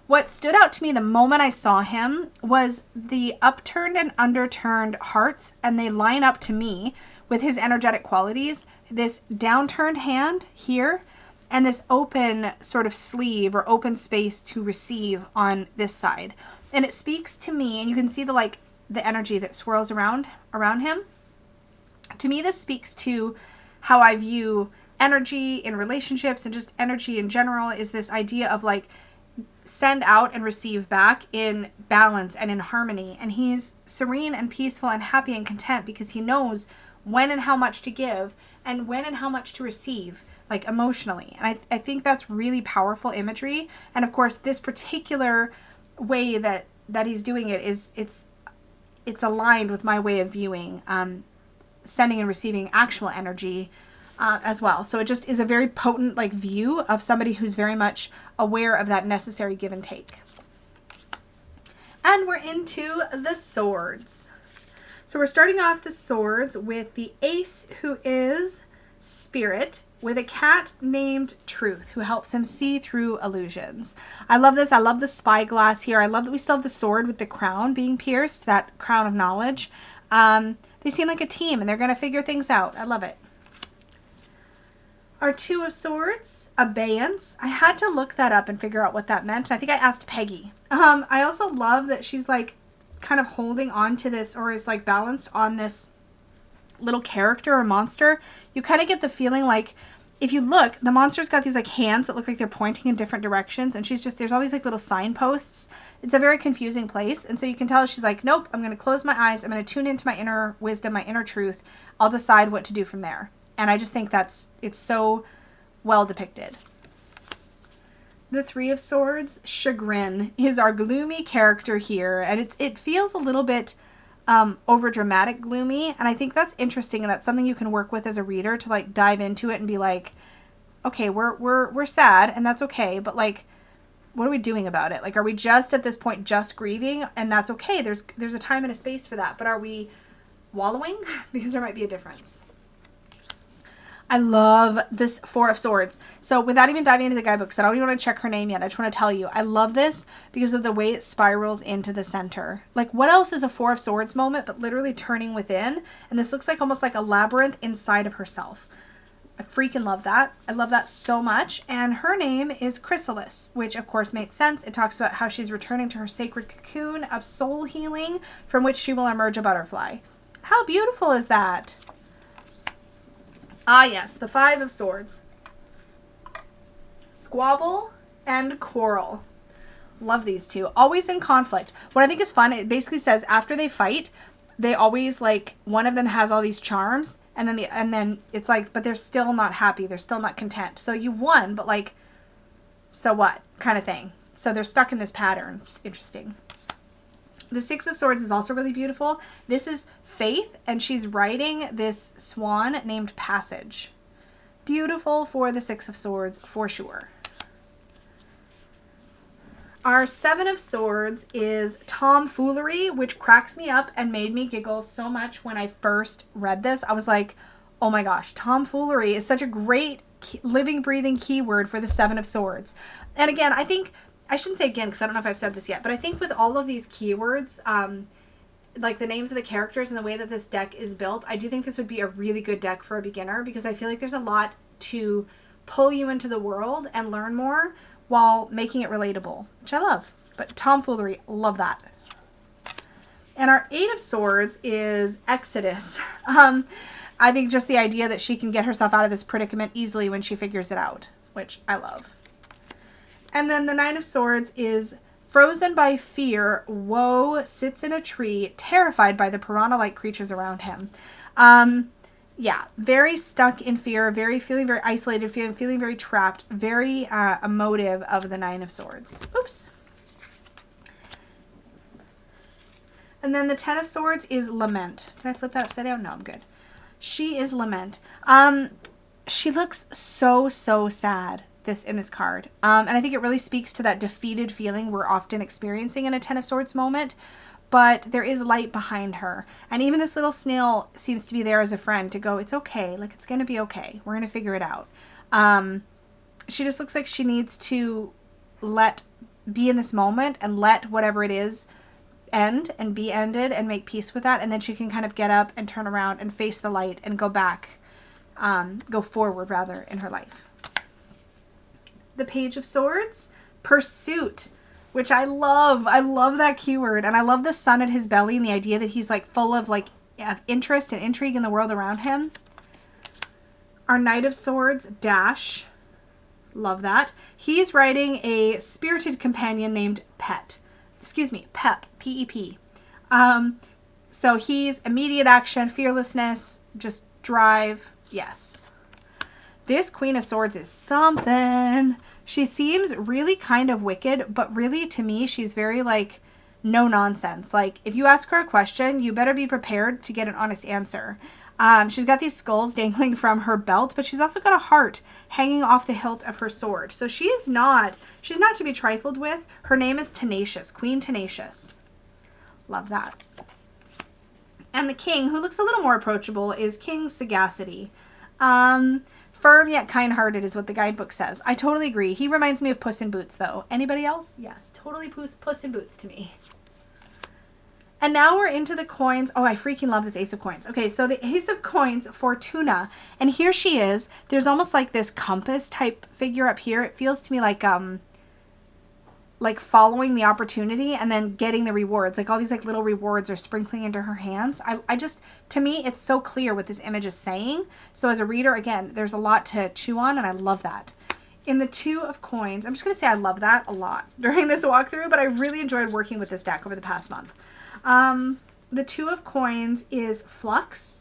What stood out to me the moment I saw him was the upturned and underturned hearts, and they line up to me with his energetic qualities. This downturned hand here and this open sort of sleeve or open space to receive on this side. And it speaks to me, and you can see the energy that swirls around him. To me, this speaks to how I view energy in relationships and just energy in general, is this idea of like send out and receive back in balance and in harmony. And he's serene and peaceful and happy and content because he knows when and how much to give and when and how much to receive, like emotionally. And I think that's really powerful imagery. And of course, this particular way that he's doing it is it's aligned with my way of viewing sending and receiving actual energy as well. So it just is a very potent like view of somebody who's very much aware of that necessary give and take. And we're into the swords. So we're starting off the swords with the ace, who is Spirit, with a cat named Truth, who helps him see through illusions. I love this. I love the spyglass here. I love that we still have the sword with the crown being pierced, that crown of knowledge. They seem like a team and they're going to figure things out. I love it. Our Two of Swords, Abeyance. I had to look that up and figure out what that meant. I think I asked Peggy. I also love that she's like kind of holding on to this, or is like balanced on this little character or monster. You kind of get the feeling like, if you look, the monster's got these like hands that look like they're pointing in different directions, and there's all these like little signposts. It's a very confusing place, and so you can tell she's like, nope, I'm going to close my eyes. I'm going to tune into my inner wisdom, my inner truth. I'll decide what to do from there. And I just think it's so well depicted. The Three of Swords, Chagrin, is our gloomy character here. And it feels a little bit over dramatic gloomy. And I think that's interesting. And that's something you can work with as a reader to like dive into it and be like, okay, we're sad and that's okay. But like, what are we doing about it? Like, are we just at this point just grieving? And that's okay. There's a time and a space for that. But are we wallowing? Because there might be a difference. I love this Four of Swords. So without even diving into the guidebook, because I don't even want to check her name yet, I just want to tell you, I love this because of the way it spirals into the center. Like, what else is a Four of Swords moment but literally turning within? And this looks like almost like a labyrinth inside of herself. I freaking love that. I love that so much. And her name is Chrysalis, which of course makes sense. It talks about how she's returning to her sacred cocoon of soul healing from which she will emerge a butterfly. How beautiful is that? Ah, yes, the Five of Swords. Squabble and quarrel. Love these two. Always in conflict. What I think is fun, it basically says after they fight, they always, like, one of them has all these charms, and then it's like, but they're still not happy. They're still not content. So you've won, but like, so what? Kind of thing. So they're stuck in this pattern. It's interesting. The Six of Swords is also really beautiful. This is Faith, and she's riding this swan named Passage. Beautiful for the Six of Swords, for sure. Our Seven of Swords is tomfoolery, which cracks me up and made me giggle so much when I first read this. I was like, oh my gosh, tomfoolery is such a great living, breathing keyword for the Seven of Swords. And again, I think, I shouldn't say again because I don't know if I've said this yet, but I think with all of these keywords, like the names of the characters and the way that this deck is built, I do think this would be a really good deck for a beginner because I feel like there's a lot to pull you into the world and learn more while making it relatable, which I love. But tomfoolery, love that. And our Eight of Swords is Exodus. I think just the idea that she can get herself out of this predicament easily when she figures it out, which I love. And then the Nine of Swords is frozen by fear. Woe sits in a tree, terrified by the piranha-like creatures around him. Yeah, very stuck in fear, feeling very isolated, feeling very trapped, very emotive of the Nine of Swords. Oops. And then the Ten of Swords is Lament. Did I flip that upside down? No, I'm good. She is Lament. She looks so sad in this card. And I think it really speaks to that defeated feeling we're often experiencing in a Ten of Swords moment. But there is light behind her. And even this little snail seems to be there as a friend to go, it's okay. Like, it's going to be okay. We're going to figure it out. She just looks like she needs to be in this moment and let whatever it is end and be ended and make peace with that. And then she can kind of get up and turn around and face the light and go back, go forward rather in her life. The Page of Swords, Pursuit, which I love. I love that keyword. And I love the sun at his belly and the idea that he's like full of like interest and intrigue in the world around him. Our Knight of Swords, Dash. Love that. He's riding a spirited companion named Pep. P-E-P. So he's immediate action, fearlessness, just drive. Yes. This Queen of Swords is something. She seems really kind of wicked, but really to me, she's very like no nonsense. Like if you ask her a question, you better be prepared to get an honest answer. She's got these skulls dangling from her belt, but she's also got a heart hanging off the hilt of her sword. So she's not to be trifled with. Her name is Tenacious, Queen Tenacious. Love that. And the king, who looks a little more approachable, is King Sagacity. Firm yet kind-hearted is what the guidebook says. I totally agree. He reminds me of Puss in Boots, though. Anybody else? Yes, totally Puss in Boots to me. And now we're into the coins. Oh, I freaking love this Ace of Coins. Okay, so the Ace of Coins, Fortuna. And here she is. There's almost like this compass type figure up here. It feels to me like following the opportunity and then getting the rewards. Like all these like little rewards are sprinkling into her hands. I just, to me, it's so clear what this image is saying. So as a reader, again, there's a lot to chew on and I love that. In the Two of Coins, I'm just going to say I love that a lot during this walkthrough, but I really enjoyed working with this deck over the past month. The Two of Coins is Flux.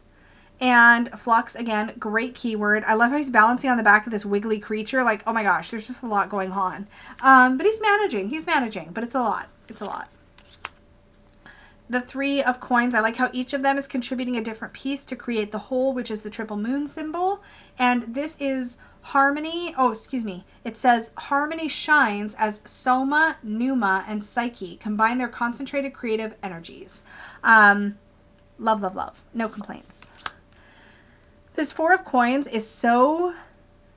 And Flux, again, great keyword. I love how he's balancing on the back of this wiggly creature. Like, oh my gosh, there's just a lot going on. But he's managing, but it's a lot. It's a lot. The Three of Coins, I like how each of them is contributing a different piece to create the whole, which is the triple moon symbol. And this is harmony. Oh, excuse me. It says harmony shines as Soma, Numa, and Psyche combine their concentrated creative energies. Love, love, love. No complaints. This Four of Coins is so,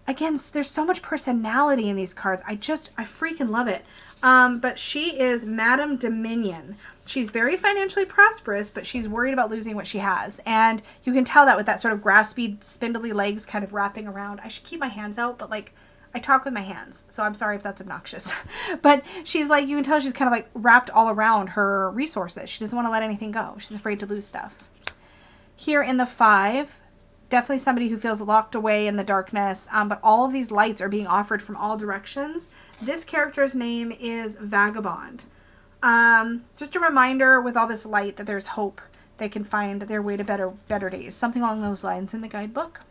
again, there's so much personality in these cards. I freaking love it. But she is Madame Dominion. She's very financially prosperous, but she's worried about losing what she has. And you can tell that with that sort of graspy, spindly legs kind of wrapping around. I should keep my hands out, but like, I talk with my hands, so I'm sorry if that's obnoxious. But she's like, you can tell she's kind of like wrapped all around her resources. She doesn't want to let anything go. She's afraid to lose stuff. Here in the 5, definitely somebody who feels locked away in the darkness, but all of these lights are being offered from all directions. This character's name is Vagabond. Just a reminder with all this light that there's hope. They can find their way to better days. Something along those lines in the guidebook.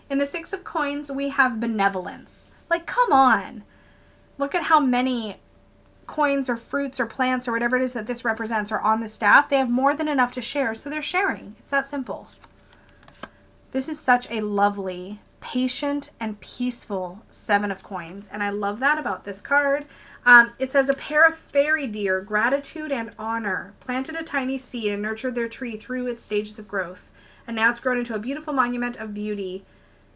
In the 6 of Coins, we have Benevolence. Like, come on. Look at how many coins or fruits or plants or whatever it is that this represents are on the staff. They have more than enough to share, so they're sharing. It's that simple. This is such a lovely, patient, and peaceful 7 of Coins, and I love that about this card. It says, a pair of fairy deer, gratitude and honor, planted a tiny seed and nurtured their tree through its stages of growth, and now it's grown into a beautiful monument of beauty.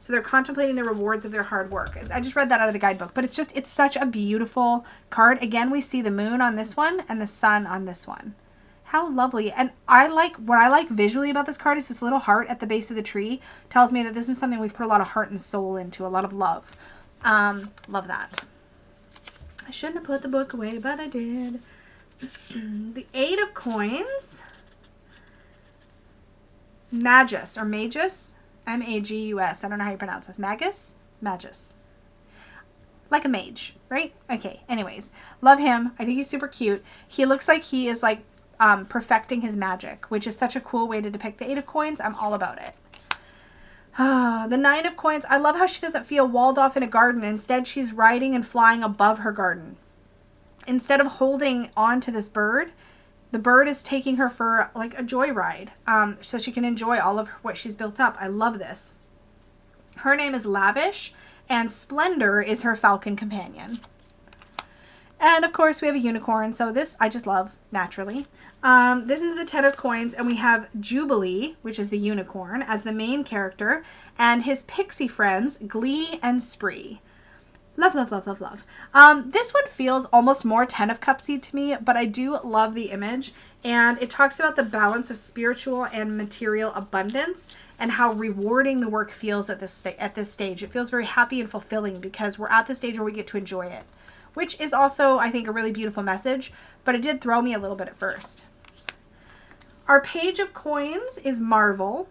So they're contemplating the rewards of their hard work. I just read that out of the guidebook, but it's such a beautiful card. Again, we see the moon on this one and the sun on this one. How lovely. And what I like visually about this card is this little heart at the base of the tree. Tells me that this is something we've put a lot of heart and soul into, a lot of love. Love that. I shouldn't have put the book away, but I did. The 8 of Coins. Magus, or Magus. M-A-G-U-S. I don't know how you pronounce this. Magus? Magus. Like a mage, right? Okay, anyways. Love him. I think he's super cute. He looks like he is like perfecting his magic, which is such a cool way to depict the 8 of Coins. I'm all about it. The 9 of Coins. I love how she doesn't feel walled off in a garden. Instead, she's riding and flying above her garden. Instead of holding on to this bird, the bird is taking her for like a joyride, so she can enjoy all of what she's built up. I love this. Her name is Lavish, and Splendor is her falcon companion. And of course we have a unicorn, so this I just love, naturally. This is the 10 of Coins, and we have Jubilee, which is the unicorn, as the main character, and his pixie friends, Glee and Spree. Love, love, love, love, love. This one feels almost more 10 of Cupsy to me, but I do love the image. And it talks about the balance of spiritual and material abundance and how rewarding the work feels at this stage. It feels very happy and fulfilling because we're at the stage where we get to enjoy it, which is also, I think, a really beautiful message, but it did throw me a little bit at first. Our Page of Coins is Marvel.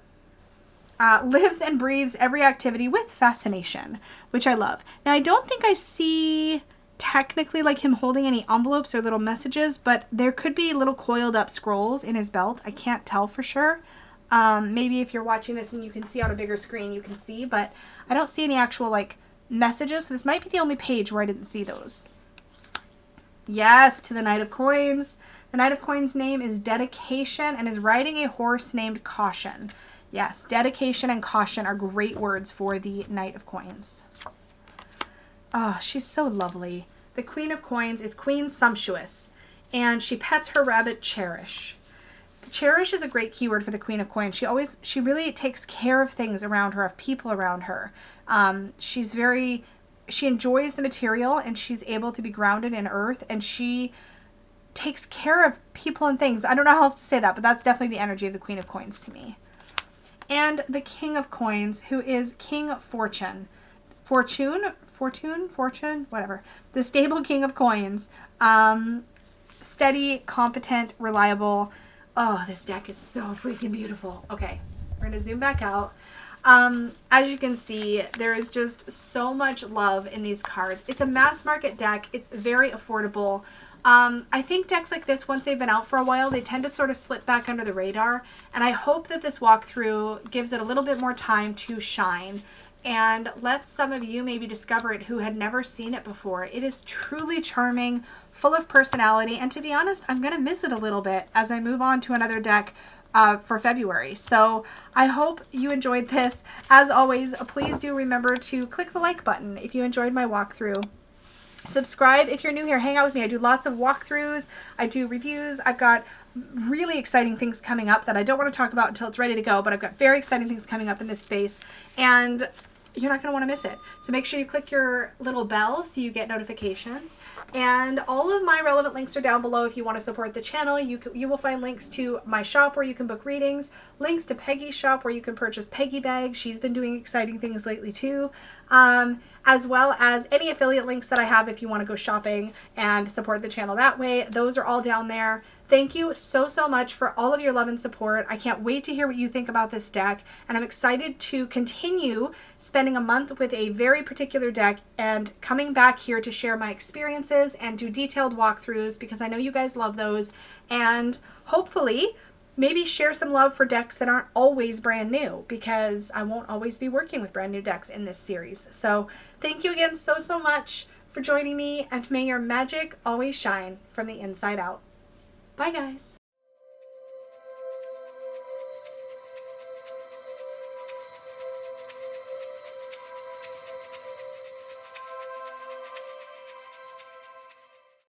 Lives and breathes every activity with fascination, which I love. Now, I don't think I see technically like him holding any envelopes or little messages, but there could be little coiled up scrolls in his belt. I can't tell for sure. Maybe if you're watching this and you can see on a bigger screen, you can see, but I don't see any actual like messages. So this might be the only page where I didn't see those. Yes, to the Knight of Coins. The Knight of Coins' name is Dedication and is riding a horse named Caution. Yes, dedication and caution are great words for the Knight of Coins. Oh, she's so lovely. The Queen of Coins is Queen Sumptuous, and she pets her rabbit Cherish. Cherish is a great keyword for the Queen of Coins. She really takes care of things around her, of people around her. She enjoys the material, and she's able to be grounded in earth, and she takes care of people and things. I don't know how else to say that, but that's definitely the energy of the Queen of Coins to me. And the King of Coins, who is King Fortune, whatever. The stable King of Coins. Steady, competent, reliable. Oh, this deck is so freaking beautiful. Okay, we're going to zoom back out. As you can see, there is just so much love in these cards. It's a mass market deck. It's very affordable. I think decks like this, once they've been out for a while, they tend to sort of slip back under the radar. And I hope that this walkthrough gives it a little bit more time to shine and lets some of you maybe discover it who had never seen it before. It is truly charming, full of personality, and to be honest, I'm going to miss it a little bit as I move on to another deck for February. So I hope you enjoyed this. As always, please do remember to click the like button if you enjoyed my walkthrough. Subscribe if you're new here. Hang out with me. I do lots of walkthroughs. I do reviews. I've got really exciting things coming up that I don't want to talk about until it's ready to go, but I've got very exciting things coming up in this space, and you're not going to want to miss it. So make sure you click your little bell so you get notifications. And all of my relevant links are down below if you want to support the channel. You will find links to my shop where you can book readings, links to Peggy's shop where you can purchase Peggy bags. She's been doing exciting things lately too. As well as any affiliate links that I have if you want to go shopping and support the channel that way. Those are all down there. Thank you so much for all of your love and support. I can't wait to hear what you think about this deck, and I'm excited to continue spending a month with a very particular deck and coming back here to share my experiences and do detailed walkthroughs, because I know you guys love those, and hopefully maybe share some love for decks that aren't always brand new, because I won't always be working with brand new decks in this series. So thank you again so much for joining me, and may your magic always shine from the inside out. Bye, guys.